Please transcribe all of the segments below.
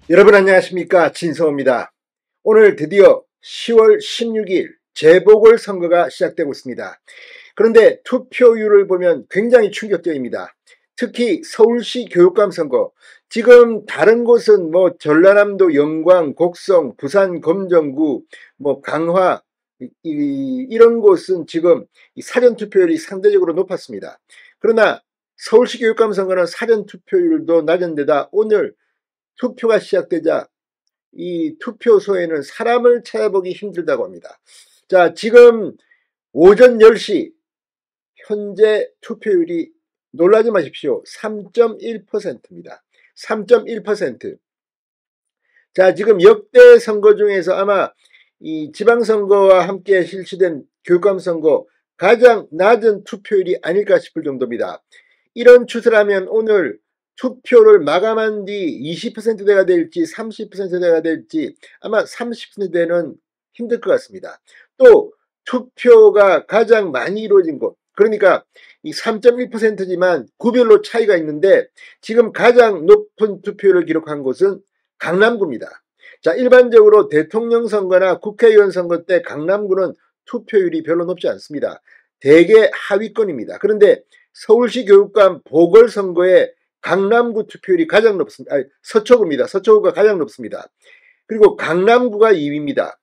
여러분 안녕하십니까, 진성호입니다. 오늘 드디어 10월 16일 재보궐선거가 시작되고 있습니다. 그런데 투표율을 보면 굉장히 충격적입니다. 특히 서울시 교육감 선거, 지금 다른 곳은 전라남도 영광, 곡성, 부산 검정구, 강화 이런 곳은 지금 사전투표율이 상대적으로 높았습니다. 그러나 서울시 교육감 선거는 사전투표율도 낮은 데다 오늘 투표가 시작되자 이 투표소에는 사람을 찾아보기 힘들다고 합니다. 자, 지금 오전 10시 현재 투표율이 놀라지 마십시오. 3.1%입니다. 3.1%. 자, 지금 역대 선거 중에서 아마 이 지방선거와 함께 실시된 교육감 선거 가장 낮은 투표율이 아닐까 싶을 정도입니다. 이런 추세라면 오늘 투표를 마감한 뒤 20%대가 될지 30%대가 될지 아마 30%대는 힘들 것 같습니다. 또 투표가 가장 많이 이루어진 곳, 그러니까 이 3.1%지만 구별로 차이가 있는데 지금 가장 높은 투표율을 기록한 곳은 강남구입니다. 자, 일반적으로 대통령 선거나 국회의원 선거 때 강남구는 투표율이 별로 높지 않습니다. 대개 하위권입니다. 그런데 서울시 교육감 보궐선거에 강남구 투표율이 가장 높습니다. 서초구입니다. 서초구가 가장 높습니다. 그리고 강남구가 2위입니다.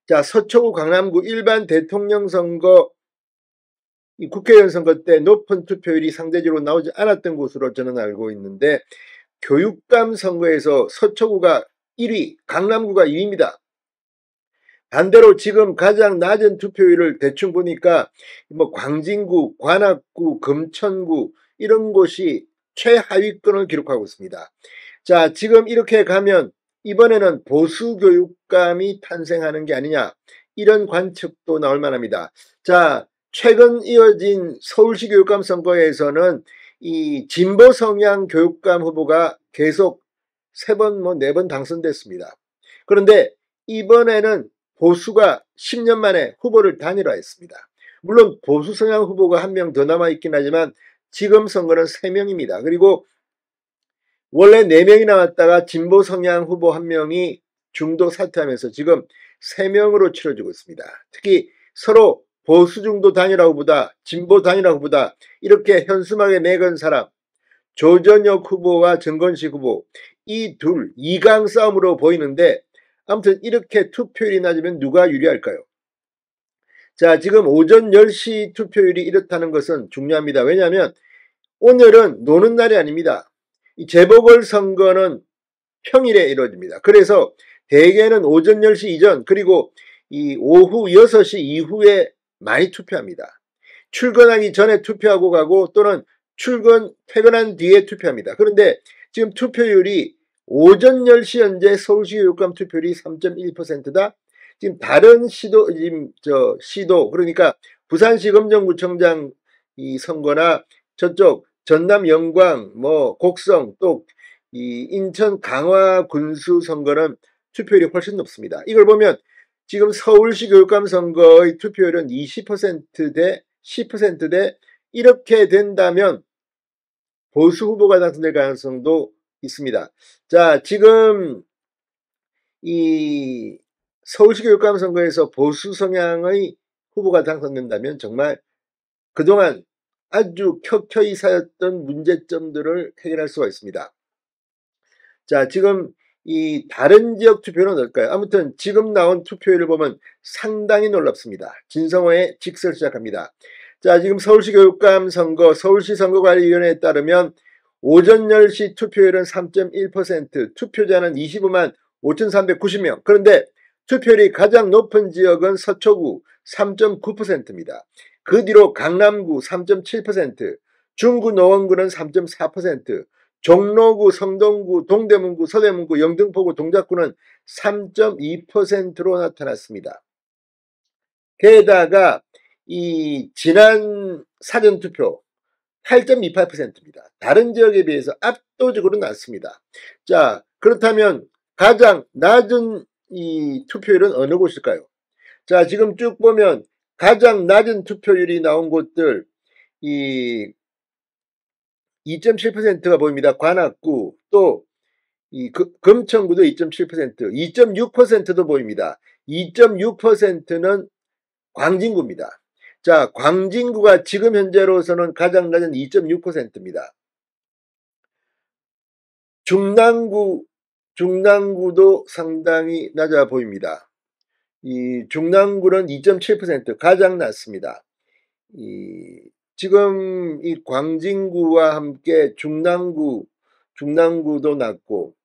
자, 서초구 강남구 일반 대통령 선거, 이 국회의원 선거 때 높은 투표율이 상대적으로 나오지 않았던 곳으로 저는 알고 있는데 교육감 선거에서 서초구가 1위, 강남구가 2위입니다. 반대로 지금 가장 낮은 투표율을 대충 보니까 광진구, 관악구, 금천구 이런 곳이 최하위권을 기록하고 있습니다. 자, 지금 이렇게 가면 이번에는 보수 교육감이 탄생하는 게 아니냐, 이런 관측도 나올 만합니다. 자, 최근 이어진 서울시 교육감 선거에서는 이 진보 성향 교육감 후보가 계속 3번, 4번 당선됐습니다. 그런데 이번에는 보수가 10년 만에 후보를 단일화했습니다. 물론 보수 성향 후보가 1명 더 남아있긴 하지만 지금 선거는 3명입니다. 그리고 원래 4명이 나왔다가 진보 성향 후보 1명이 중도 사퇴하면서 지금 3명으로 치러지고 있습니다. 특히 서로 보수 중도 단일화 후보다, 진보 단일화 후보다 이렇게 현수막에 매건 사람, 조전혁 후보와 정건식 후보, 이 둘 2강 싸움으로 보이는데 아무튼 이렇게 투표율이 낮으면 누가 유리할까요? 자, 지금 오전 10시 투표율이 이렇다는 것은 중요합니다. 왜냐하면 오늘은 노는 날이 아닙니다. 이 재보궐선거는 평일에 이루어집니다. 그래서 대개는 오전 10시 이전 그리고 이 오후 6시 이후에 많이 투표합니다. 출근하기 전에 투표하고 가고 또는 퇴근한 뒤에 투표합니다. 그런데 지금 투표율이 오전 10시 현재 서울시 교육감 투표율이 3.1%다. 지금 다른 시도 그러니까 부산시 검정구청장 이 선거나 저쪽 전남 영광, 곡성, 또 이 인천 강화 군수 선거는 투표율이 훨씬 높습니다. 이걸 보면 지금 서울시 교육감 선거의 투표율은 20%대 10%대 이렇게 된다면 보수 후보가 당선될 가능성도 있습니다. 자, 지금 이 서울시 교육감 선거에서 보수 성향의 후보가 당선된다면 정말 그동안 아주 켜켜이 쌓였던 문제점들을 해결할 수가 있습니다. 자, 지금 이 다른 지역 투표는 어떨까요? 아무튼 지금 나온 투표율을 보면 상당히 놀랍습니다. 진성호의 직설 시작합니다. 자, 지금 서울시 교육감 선거, 서울시 선거관리위원회에 따르면 오전 10시 투표율은 3.1%, 투표자는 25만 5,390명. 그런데 투표율이 가장 높은 지역은 서초구 3.9%입니다. 그 뒤로 강남구 3.7%, 중구 노원구는 3.4%, 종로구, 성동구, 동대문구, 서대문구, 영등포구, 동작구는 3.2%로 나타났습니다. 게다가 이 지난 사전투표 8.28%입니다. 다른 지역에 비해서 압도적으로 낮습니다. 자, 그렇다면 가장 낮은 이 투표율은 어느 곳일까요? 자, 지금 쭉 보면 가장 낮은 투표율이 나온 곳들 이 2.7%가 보입니다. 관악구, 또 금천구도 2.7%, 2.6%도 보입니다. 2.6%는 광진구입니다. 자, 광진구가 지금 현재로서는 가장 낮은 2.6%입니다. 중랑구도 상당히 낮아 보입니다. 이 중랑구는 2.7% 가장 낮습니다. 지금 이 광진구와 함께 중랑구도 낮고,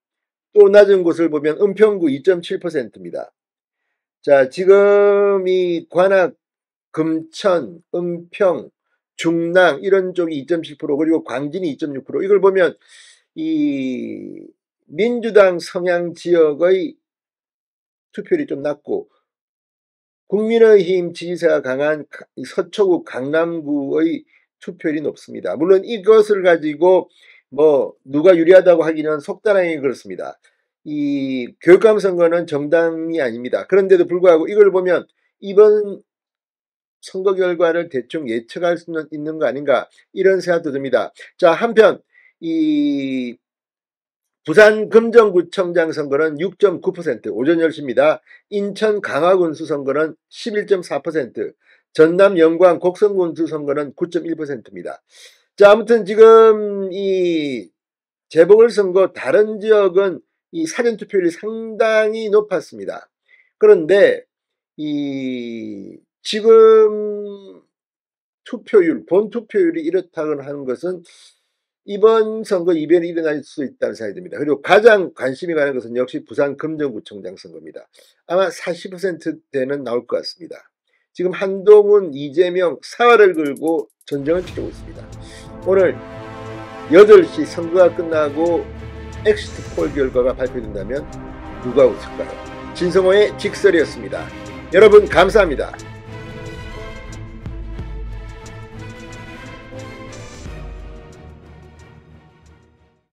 또 낮은 곳을 보면 은평구 2.7%입니다. 자, 지금 이 관악, 금천, 은평, 중랑 이런 쪽이 2.7%, 그리고 광진이 2.6%. 이걸 보면 이 민주당 성향 지역의 투표율이 좀 낮고, 국민의힘 지지세가 강한 서초구, 강남구의 투표율이 높습니다. 물론 이것을 가지고 뭐 누가 유리하다고 하기는 속단하게 그렇습니다. 이 교육감 선거는 정당이 아닙니다. 그런데도 불구하고 이걸 보면 이번 선거 결과를 대충 예측할 수는 있는 거 아닌가, 이런 생각도 듭니다. 자, 한편 이 부산 금정구청장 선거는 6.9%, 오전 10시입니다. 인천 강화군수 선거는 11.4%, 전남 영광 곡성군수 선거는 9.1%입니다. 자, 아무튼 지금 이 재보궐선거 다른 지역은 이 사전투표율이 상당히 높았습니다. 그런데 이 지금 본 투표율이 이렇다고 하는 것은 이번 선거 이변이 일어날 수 있다는 생각이 듭니다. 그리고 가장 관심이 가는 것은 역시 부산 금정구청장 선거입니다. 아마 40%대는 나올 것 같습니다. 지금 한동훈, 이재명, 사활을 걸고 전쟁을 치르고 있습니다. 오늘 8시 선거가 끝나고 엑시트 폴 결과가 발표된다면 누가 웃을까요? 진성호의 직설이었습니다. 여러분 감사합니다.